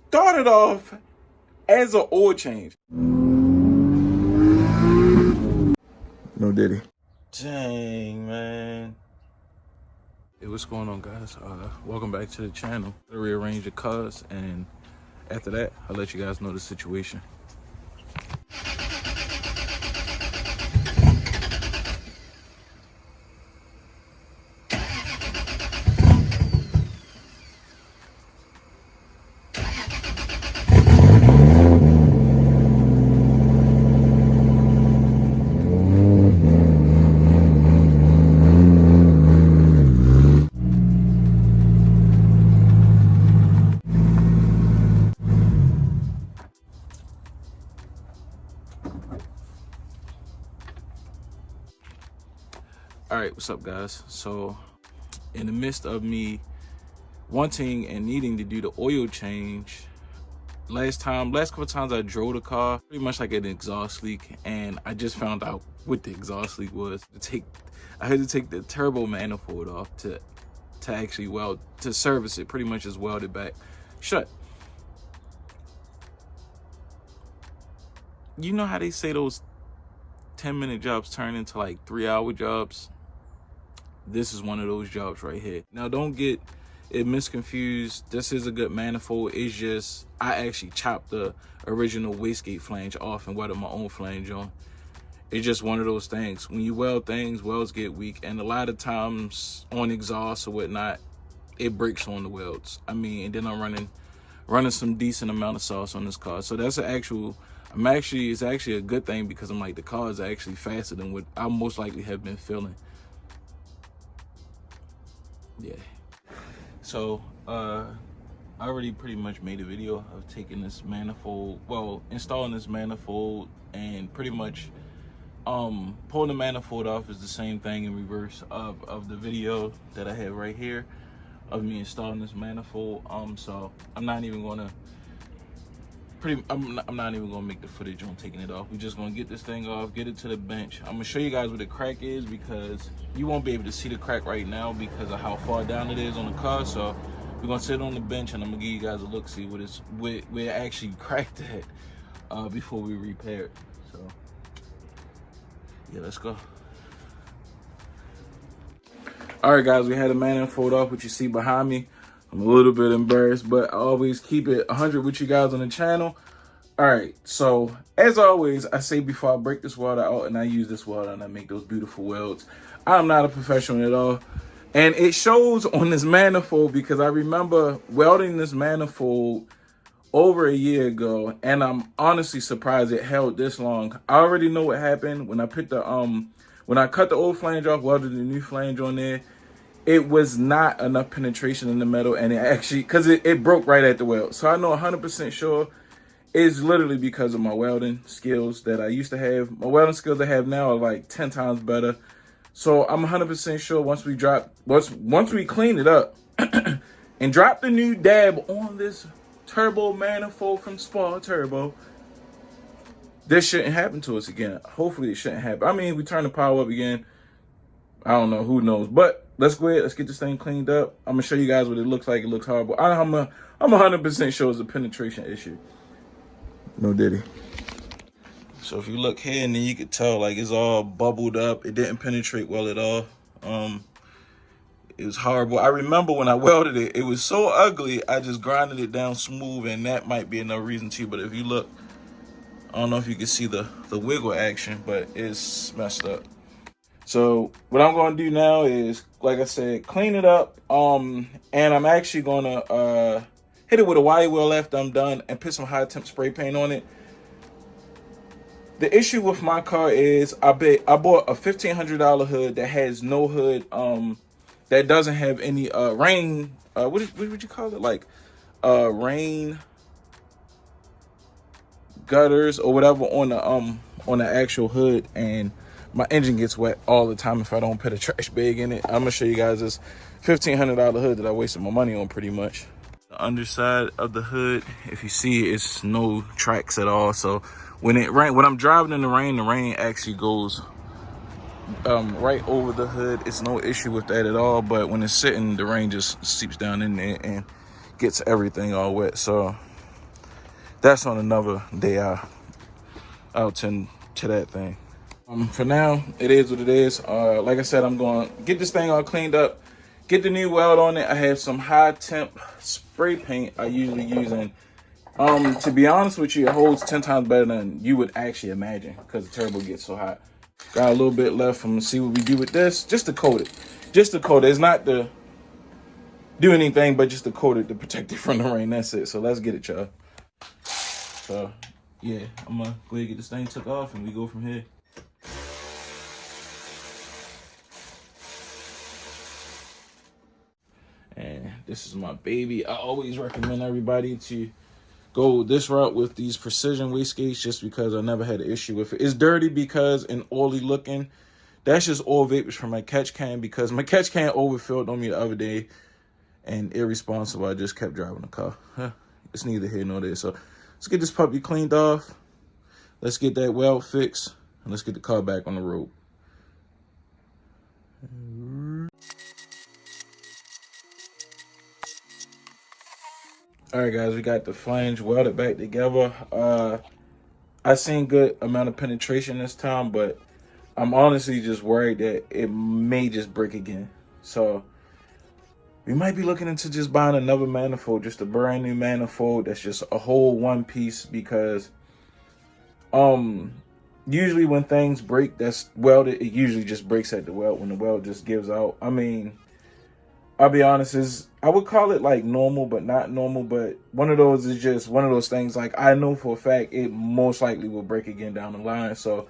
started off as an oil change. No diddy. Dang, man. Hey, what's going on, guys? Welcome back to the channel. I rearrange the cars, and after that, I'll let you guys know the situation. All right, what's up, guys? So in the midst of me wanting and needing to do the oil change, last couple times I drove the car, pretty much like an exhaust leak, and I just found out what the exhaust leak was. I had to take the turbo manifold off to actually to service it. Pretty much just weld it back shut. You know how they say those 10-minute jobs turn into like 3-hour jobs? This is one of those jobs right here. Now, don't get it misconfused. This is a good manifold. It's just I actually chopped the original wastegate flange off and welded my own flange on. It's just one of those things. When you weld things, welds get weak, and a lot of times on exhaust or whatnot, it breaks on the welds. I mean, and then I'm running some decent amount of sauce on this car. So that's it's actually a good thing, because I'm like, the car is actually faster than what I most likely have been feeling. Yeah. So I already pretty much made a video of taking this manifold, installing this manifold, and pretty much pulling the manifold off is the same thing in reverse of the video that I have right here of me installing this manifold. So I'm not even gonna make the footage on taking it off. We're just gonna get this thing off, get it to the bench. I'm gonna show you guys what the crack is, because you won't be able to see the crack right now because of how far down it is on the car. So we're gonna sit on the bench, and I'm gonna give you guys a look, see where it actually cracked at before we repair it. So yeah, let's go. All right, guys, we had a manifold off, what you see behind me. I'm a little bit embarrassed, but I always keep it 100 with you guys on the channel. All right, so as always, I say before I break this welder out and I use this welder and I make those beautiful welds, I'm not a professional at all. And it shows on this manifold, because I remember welding this manifold over a year ago, and I'm honestly surprised it held this long. I already know what happened when I put when I cut the old flange off, welded the new flange on there. It was not enough penetration in the metal, and it actually, because it broke right at the weld. So I know 100% sure it's literally because of my welding skills that I used to have. My welding skills I have now are like 10 times better. So I'm 100% sure once we clean it up and drop the new dab on this turbo manifold from Spar Turbo, this shouldn't happen to us again. Hopefully it shouldn't happen. I mean, we turn the power up again, I don't know, who knows. But let's go ahead, let's get this thing cleaned up. I'm gonna show you guys what it looks like. It looks horrible. I'm 100% sure it's a penetration issue. No diddy. So if you look here, and then you can tell like it's all bubbled up. It didn't penetrate well at all. It was horrible. I remember when I welded it, it was so ugly, I just grinded it down smooth, and that might be another reason too. But if you look, I don't know if you can see the wiggle action, but it's messed up. So what I'm gonna do now is, like I said, clean it up. And I'm actually gonna hit it with a wire wheel after I'm done, and put some high temp spray paint on it. The issue with my car is I bought a $1,500 hood that has no hood, that doesn't have any rain. What would you call it? Like rain gutters or whatever on the actual hood, and my engine gets wet all the time if I don't put a trash bag in it. I'm gonna show you guys this $1,500 hood that I wasted my money on pretty much. The underside of the hood, if you see, it's no tracks at all. So when I'm driving in the rain actually goes right over the hood. It's no issue with that at all. But when it's sitting, the rain just seeps down in there and gets everything all wet. So that's on another day. I'll tend to that thing. For now, it is what it is. Like I said, I'm going to get this thing all cleaned up, get the new weld on it. I have some high temp spray paint I usually use, and to be honest with you, it holds 10 times better than you would actually imagine because the turbo gets so hot. Got a little bit left. I'm gonna see what we do with this, just to coat it. Just to coat it. It's not to do anything, but just to coat it to protect it from the rain. That's it. So let's get it, y'all. So yeah, I'm gonna go ahead and get this thing took off, and we go from here. And this is my baby. I always recommend everybody to go this route with these precision wastegates just because I never had an issue with it. It's dirty because and oily looking. That's just oil vapors from my catch can because my catch can overfilled on me the other day and irresponsible. I just kept driving the car. It's neither here nor there. So let's get this puppy cleaned off. Let's get that weld fixed and let's get the car back on the road. All right, guys, we got the flange welded back together. I seen good amount of penetration this time, but I'm honestly just worried that it may just break again. So we might be looking into just buying another manifold, just a brand new manifold that's just a whole one piece because usually when things break that's welded, it usually just breaks at the weld when the weld just gives out. I mean, I'll be honest, I would call it like normal, but not normal. But one of those is just one of those things like I know for a fact it most likely will break again down the line. So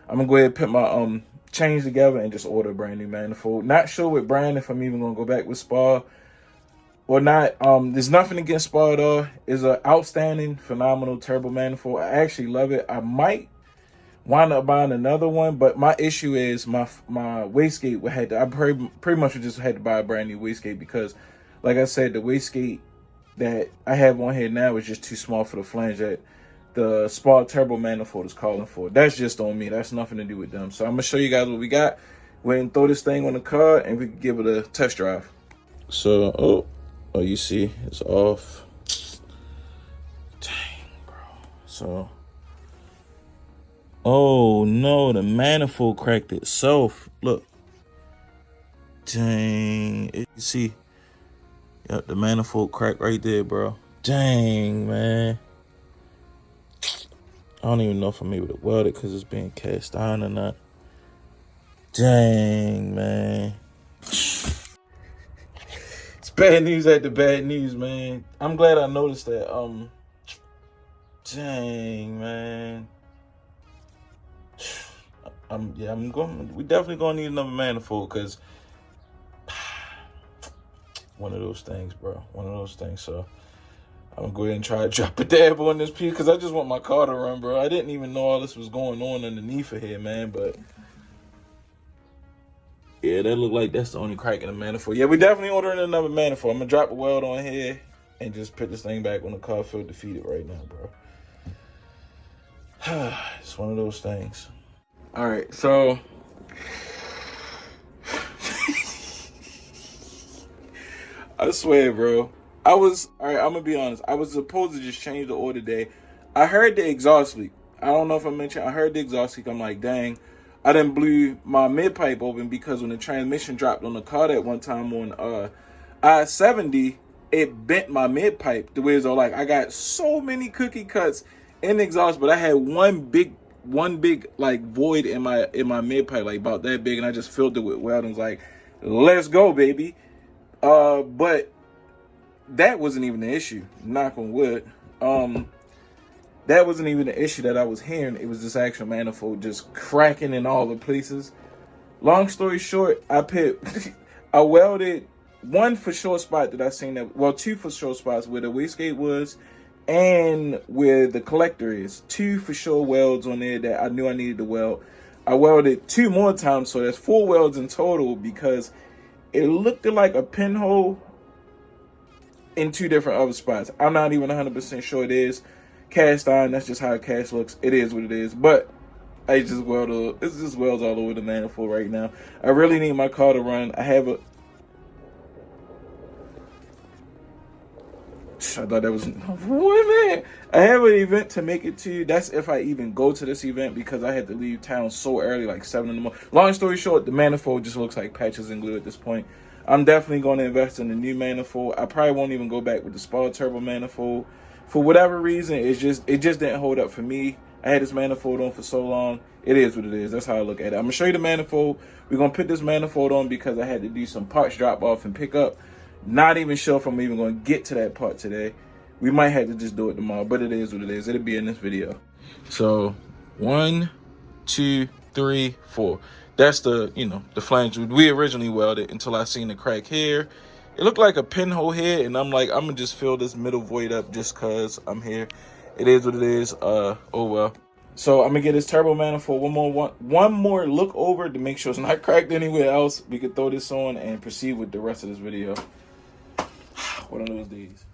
I'm gonna go ahead and put my change together and just order a brand new manifold. Not sure what brand, if I'm even gonna go back with Spar or not. There's nothing against Spar at all. It's an outstanding, phenomenal turbo manifold. I actually love it. I might wind up buying another one, but my issue is my wastegate had to, I pretty much just had to buy a brand new wastegate because, like I said, the wastegate that I have on here now is just too small for the flange that the Spar turbo manifold is calling for. That's just on me. That's nothing to do with them. So I'm gonna show you guys what we got. Go ahead and throw this thing on the car and we can give it a test drive. So oh, you see it's off. Dang, bro. So. Oh no, the manifold cracked itself. Look. Dang. You see? Yep, the manifold cracked right there, bro. Dang, man. I don't even know if I'm able to weld it because it's being cast iron or not. Dang, man. It's bad news after bad news, man. I'm glad I noticed that. Dang, man. We definitely gonna need another manifold because one of those things, bro. One of those things. So I'm gonna go ahead and try to drop a dab on this piece because I just want my car to run, bro. I didn't even know all this was going on underneath of here, man. But yeah, that looked like that's the only crack in the manifold. Yeah, we definitely ordering another manifold. I'm gonna drop a weld on here and just put this thing back on the car. I feel defeated right now, bro. It's one of those things. All right, so I swear, bro. All right, I'm gonna be honest. I was supposed to just change the oil today. I heard the exhaust leak. I don't know if I mentioned, I heard the exhaust leak. I'm like, dang, I done blew my mid pipe open because when the transmission dropped on the car that one time on I-70, it bent my mid pipe. The way it's all like, I got so many cookie cuts in the exhaust, but I had one big like void in my mid pipe, like about that big, and I just filled it with welding. Like, let's go, baby. But that wasn't even the issue. Knock on wood. That wasn't even the issue that I was hearing. It was this actual manifold just cracking in all the places. Long story short, I welded one for short spot that I seen that, well, two for short spots where the wastegate was and where the collector is. Two for sure welds on there that I knew I needed to weld. I welded two more times, so that's 4 welds in total because it looked like a pinhole in 2 different other spots. I'm not even 100% sure it is cast iron. That's just how a cast looks. It is what it is. But it's just welds all over the manifold right now. I really need my car to run. I have I thought that was man. I have an event to make it to. That's if I even go to this event, because I had to leave town so early, like 7 in the morning. Long story short, the manifold just looks like patches and glue at this point. I'm definitely going to invest in the new manifold. I probably won't even go back with the Spa Turbo manifold. For whatever reason, it just didn't hold up for me. I had this manifold on for so long. It is what it is. That's how I look at it. I'm going to show you the manifold. We're going to put this manifold on because I had to do some parts drop off and pick up. Not even sure if I'm even going to get to that part today. We might have to just do it tomorrow, but it is what it is. It'll be in this video. So 1, 2, 3, 4. That's the, the flange we originally welded until I seen the crack here. It looked like a pinhole here, and I'm like, I'm gonna just fill this middle void up just cause I'm here. It is what it is. Oh well. So I'm gonna get this turbo manifold one more look over to make sure it's not cracked anywhere else. We could throw this on and proceed with the rest of this video. One of those days.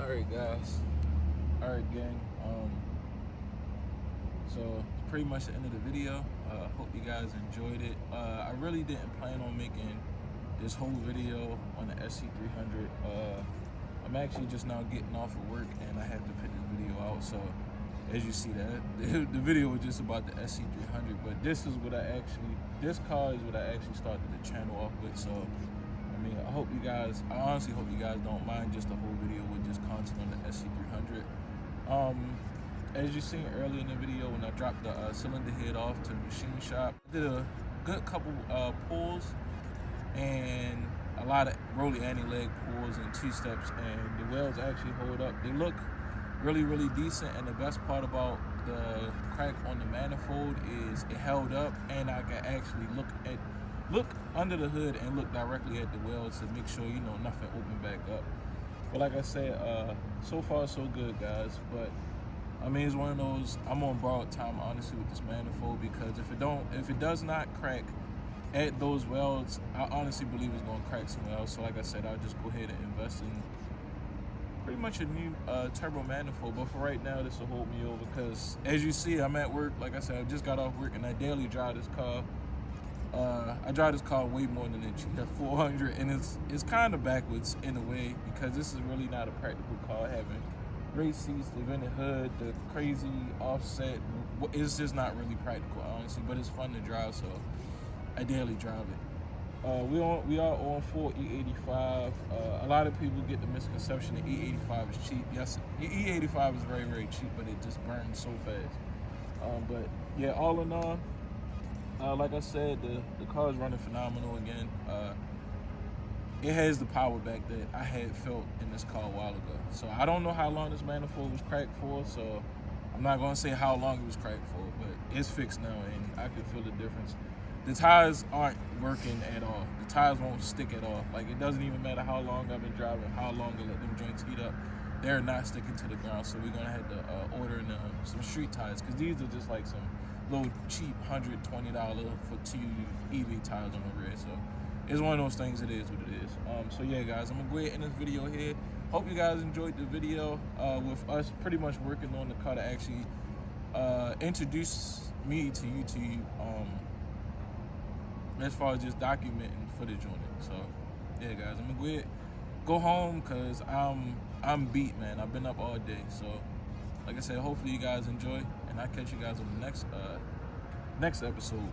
Alright guys, alright gang, so it's pretty much the end of the video. Hope you guys enjoyed it. I really didn't plan on making this whole video on the SC300. I'm actually just now getting off of work and I have to put this video out, so as you see that, the video was just about the SC300, but this car is what I actually started the channel off with. So I mean, I honestly hope you guys don't mind just the whole video with just content on the SC300. As you seen earlier in the video, when I dropped the cylinder head off to the machine shop, I did a good couple pulls and a lot of rolly anti-leg pulls and two-steps, and the welds actually hold up. They look really, really decent, and the best part about the crack on the manifold is it held up, and I can actually look under the hood and look directly at the welds to make sure, nothing opened back up. But like I said, so far so good, guys. But I mean, it's one of those, I'm on borrowed time, honestly, with this manifold, because if it does not crack at those welds, I honestly believe it's going to crack somewhere else. So like I said, I'll just go ahead and invest in pretty much a new turbo manifold. But for right now, this will hold me over, because as you see, I'm at work. Like I said, I just got off work and I daily drive this car. I drive this car way more than the GF400, and it's kind of backwards in a way, because this is really not a practical car. Having great seats, the vented hood, the crazy offset, it's just not really practical, honestly, but it's fun to drive, so I daily drive it. We are on full E85. A lot of people get the misconception that E85 is cheap. Yes, E85 is very, very cheap, but it just burns so fast. But yeah, all in all, like I said, the car is running phenomenal again. It has the power back that I had felt in this car a while ago. So I don't know how long this manifold was cracked for, so I'm not gonna say how long it was cracked for, but it's fixed now, and I can feel the difference. The tires aren't working at all. The tires won't stick at all. Like, it doesn't even matter how long I've been driving, how long I let them joints heat up. They're not sticking to the ground, so we're gonna have to order some street tires, because these are just like some little cheap $120 for 2 EV tires on the rear. So it's one of those things. It is what it is. So yeah, guys, I'm gonna go ahead and end this video here. Hope you guys enjoyed the video with us pretty much working on the car to actually introduce me to YouTube as far as just documenting footage on it. So yeah, guys, I'm gonna go home because I'm beat, man. I've been up all day. So like I said, hopefully you guys enjoy, and I'll catch you guys on the next episode.